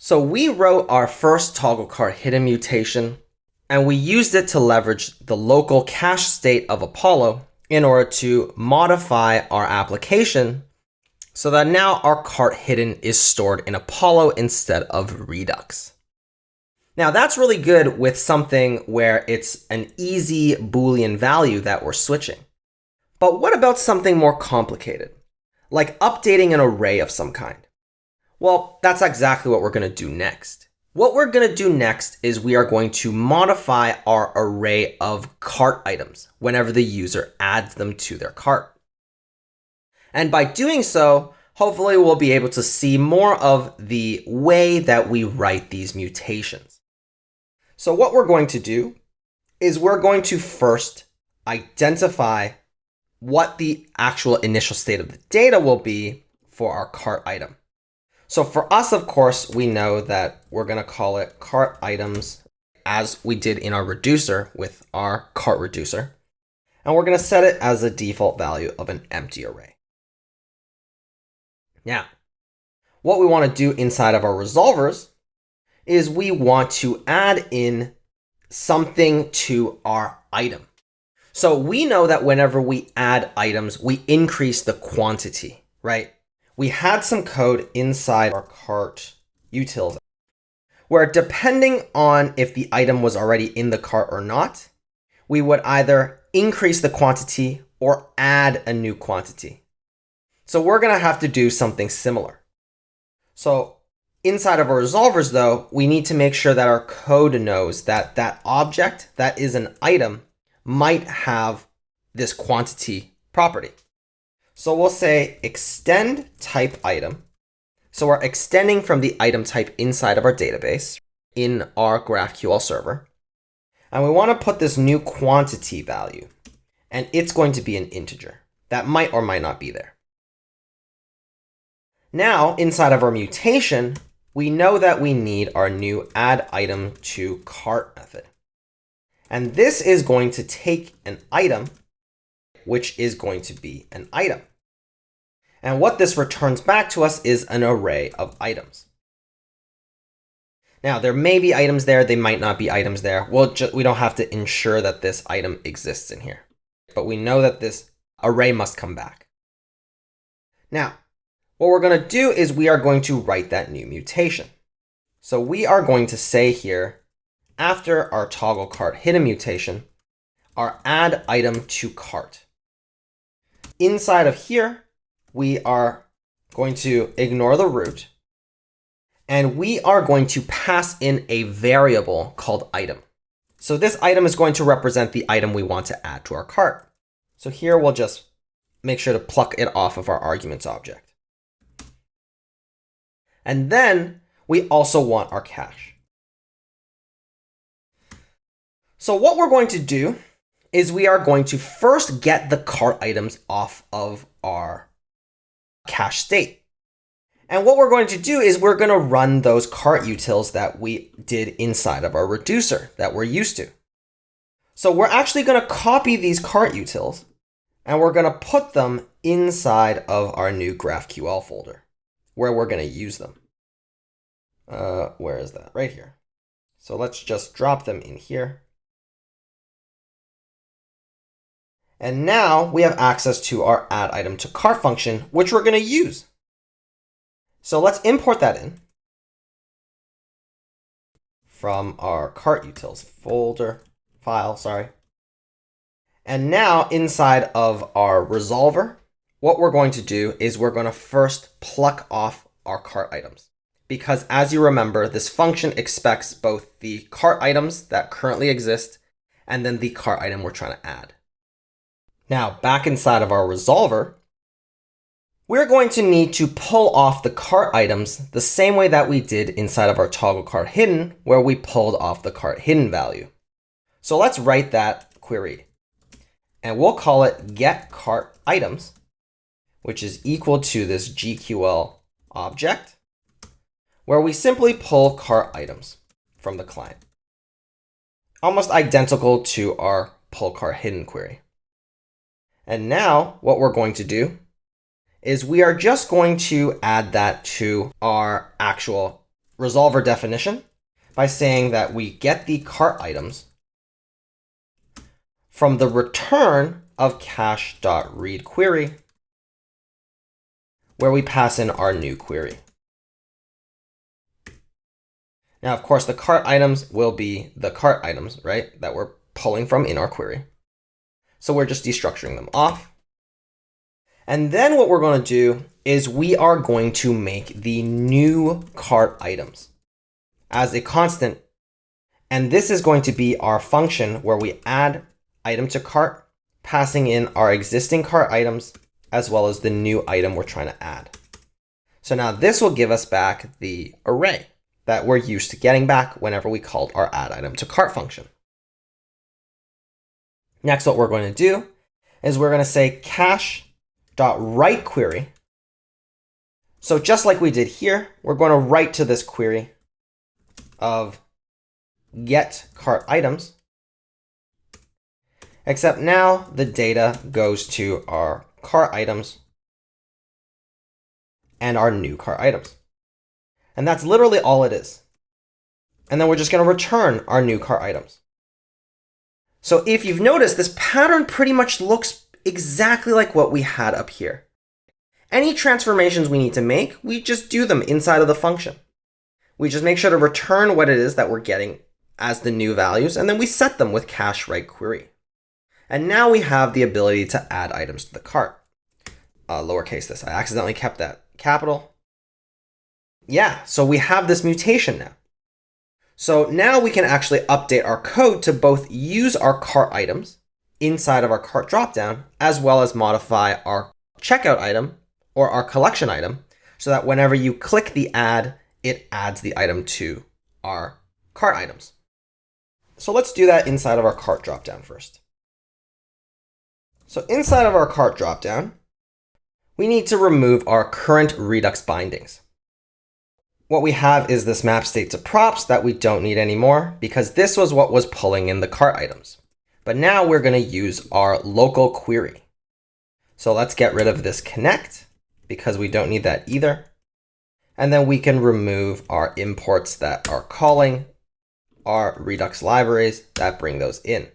So we wrote our first toggle cart hidden mutation, and we used it to leverage the local cache state of Apollo in order to modify our application so that now our cart hidden is stored in Apollo instead of Redux. Now that's really good with something where it's an easy Boolean value that we're switching. But what about something more complicated, like updating an array of some kind? Well, that's exactly what we're going to do next. What we're going to do next is we are going to modify our array of cart items whenever the user adds them to their cart. And by doing so, hopefully we'll be able to see more of the way that we write these mutations. So what we're going to do is we're going to first identify what the actual initial state of the data will be for our cart item. So for us, of course, we know that we're going to call it cart items as we did in our reducer with our cart reducer. And we're going to set it as a default value of an empty array. Now, what we want to do inside of our resolvers is we want to add in something to our item. So we know that whenever we add items, we increase the quantity, right? We had some code inside our cart utils where depending on if the item was already in the cart or not, we would either increase the quantity or add a new quantity. So we're going to have to do something similar. So inside of our resolvers, though, we need to make sure that our code knows that that object that is an item might have this quantity property. So we'll say extend type item. So we're extending from the item type inside of our database in our GraphQL server. And we want to put this new quantity value, and it's going to be an integer that might or might not be there. Now, inside of our mutation, we know that we need our new add item to cart method. And this is going to take an item, which is going to be an item. And what this returns back to us is an array of items. Now, there may be items there, they might not be items there. We don't have to ensure that this item exists in here. But we know that this array must come back. Now, what we're going to do is we are going to write that new mutation. So we are going to say here, after our toggle cart hidden mutation, our add item to cart. Inside of here, we are going to ignore the root, and we are going to pass in a variable called item. So this item is going to represent the item we want to add to our cart. So here we'll just make sure to pluck it off of our arguments object. And then we also want our cache. So what we're going to do is we are going to first get the cart items off of our cache state. And what we're going to do is we're going to run those cart utils that we did inside of our reducer that we're used to. So we're actually going to copy these cart utils and we're going to put them inside of our new GraphQL folder where we're going to use them. Where is that? Right here. So let's just drop them in here. And now we have access to our add item to cart function, which we're going to use. So let's import that in from our cart utils folder file, sorry. And now inside of our resolver, what we're going to do is we're going to first pluck off our cart items. Because as you remember, this function expects both the cart items that currently exist and then the cart item we're trying to add. Now, back inside of our resolver, we're going to need to pull off the cart items the same way that we did inside of our toggle cart hidden, where we pulled off the cart hidden value. So let's write that query. And we'll call it get cart items, which is equal to this GQL object, where we simply pull cart items from the client. Almost identical to our pull cart hidden query. And now what we're going to do is we are just going to add that to our actual resolve our definition by saying that we get the cart items from the return of cache.read query, where we pass in our new query. Now, of course, the cart items will be the cart items, right, that we're pulling from in our query. So we're just destructuring them off. And then what we're going to do is we are going to make the new cart items as a constant. And this is going to be our function where we add item to cart, passing in our existing cart items as well as the new item we're trying to add. So now this will give us back the array that we're used to getting back whenever we called our add item to cart function. Next, what we're going to do is we're going to say cache.write query. So just like we did here, we're going to write to this query of get cart items, except now the data goes to our cart items and our new cart items. And that's literally all it is. And then we're just going to return our new cart items. So if you've noticed, this pattern pretty much looks exactly like what we had up here. Any transformations we need to make, we just do them inside of the function. We just make sure to return what it is that we're getting as the new values, and then we set them with cache write query. And now we have the ability to add items to the cart. Lowercase this, I accidentally kept that capital. Yeah, so we have this mutation now. So now we can actually update our code to both use our cart items inside of our cart dropdown, as well as modify our checkout item or our collection item, so that whenever you click the add, it adds the item to our cart items. So let's do that inside of our cart dropdown first. So inside of our cart dropdown, we need to remove our current Redux bindings. What we have is this map state to props that we don't need anymore because this was what was pulling in the cart items. But now we're going to use our local query. So let's get rid of this connect because we don't need that either. And then we can remove our imports that are calling our Redux libraries that bring those in.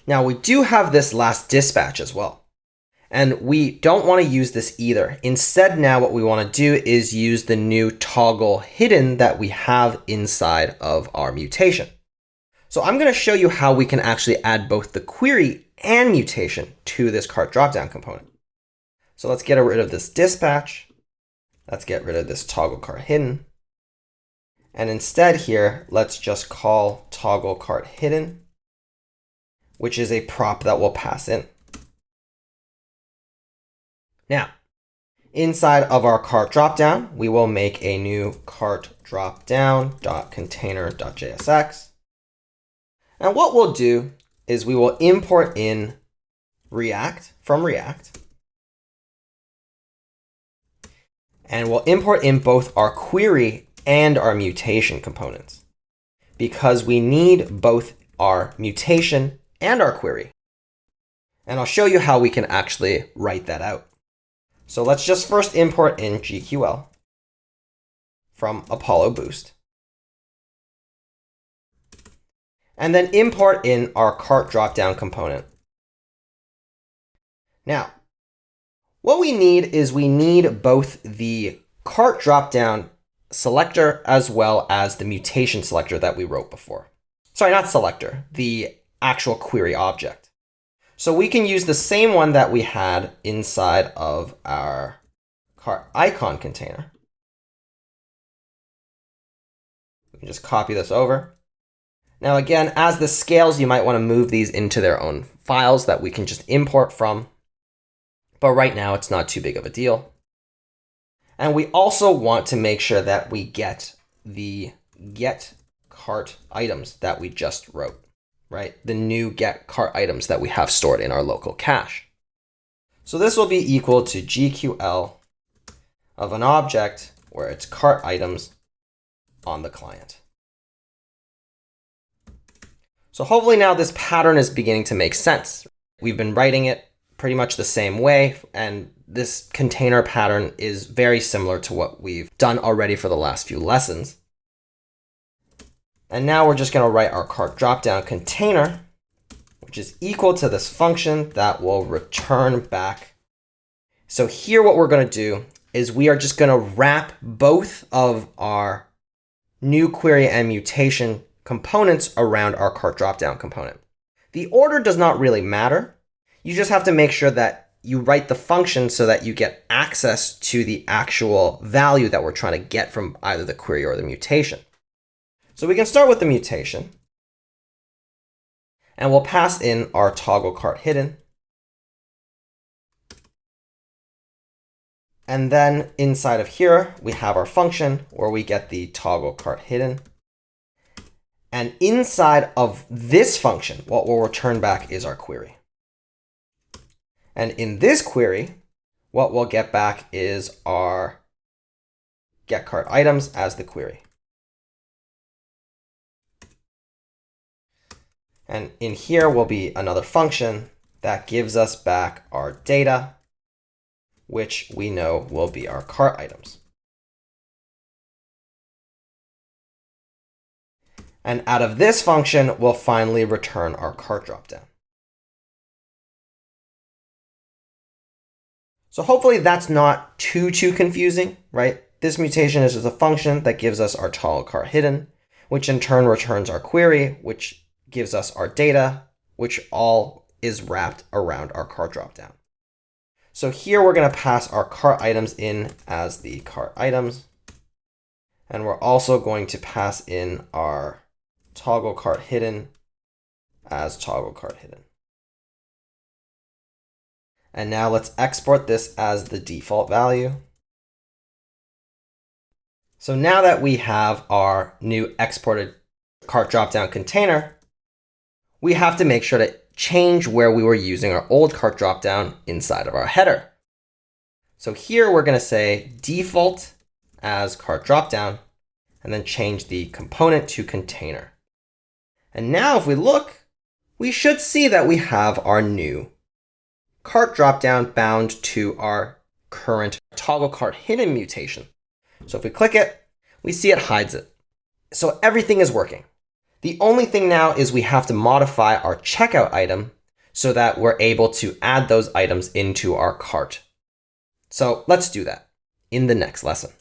Now we do have this last dispatch as well. And we don't want to use this either. Instead, now what we want to do is use the new toggle hidden that we have inside of our mutation. So I'm going to show you how we can actually add both the query and mutation to this cart dropdown component. So let's get rid of this dispatch. Let's get rid of this toggle cart hidden. And instead here, let's just call toggle cart hidden, which is a prop that we'll pass in. Now, inside of our cart dropdown, we will make a new cart dropdown.container.jsx. And what we'll do is we will import in React from React. And we'll import in both our query and our mutation components because we need both our mutation and our query. And I'll show you how we can actually write that out. So let's just first import in GQL from Apollo Boost. And then import in our cart dropdown component. Now, what we need is we need both the cart dropdown selector as well as the mutation selector that we wrote before. Sorry, not selector, the actual query object. So we can use the same one that we had inside of our cart icon container. We can just copy this over. Now again, as this scales, you might want to move these into their own files that we can just import from. But right now, it's not too big of a deal. And we also want to make sure that we get the get cart items that we just wrote, right? The new get cart items that we have stored in our local cache. So this will be equal to GQL of an object where it's cart items on the client. So hopefully now this pattern is beginning to make sense. We've been writing it pretty much the same way. And this container pattern is very similar to what we've done already for the last few lessons. And now we're just going to write our cart dropdown container, which is equal to this function that will return back. So here what we're going to do is we are just going to wrap both of our new query and mutation components around our cart dropdown component. The order does not really matter. You just have to make sure that you write the function so that you get access to the actual value that we're trying to get from either the query or the mutation. So we can start with the mutation. And we'll pass in our toggle cart hidden. And then inside of here, we have our function where we get the toggle cart hidden. And inside of this function, what we'll return back is our query. And in this query, what we'll get back is our get cart items as the query. And in here will be another function that gives us back our data, which we know will be our cart items. And out of this function, we'll finally return our cart dropdown. So hopefully that's not too confusing, right? This mutation is just a function that gives us our toggle cart hidden, which in turn returns our query, which gives us our data, which all is wrapped around our cart dropdown. So here we're going to pass our cart items in as the cart items. And we're also going to pass in our toggle cart hidden as toggle cart hidden. And now let's export this as the default value. So now that we have our new exported cart dropdown container, we have to make sure to change where we were using our old cart dropdown inside of our header. So here we're going to say default as cart dropdown, and then change the component to container. And now if we look, we should see that we have our new cart dropdown bound to our current toggle cart hidden mutation. So if we click it, we see it hides it. So everything is working. The only thing now is we have to modify our checkout item so that we're able to add those items into our cart. So let's do that in the next lesson.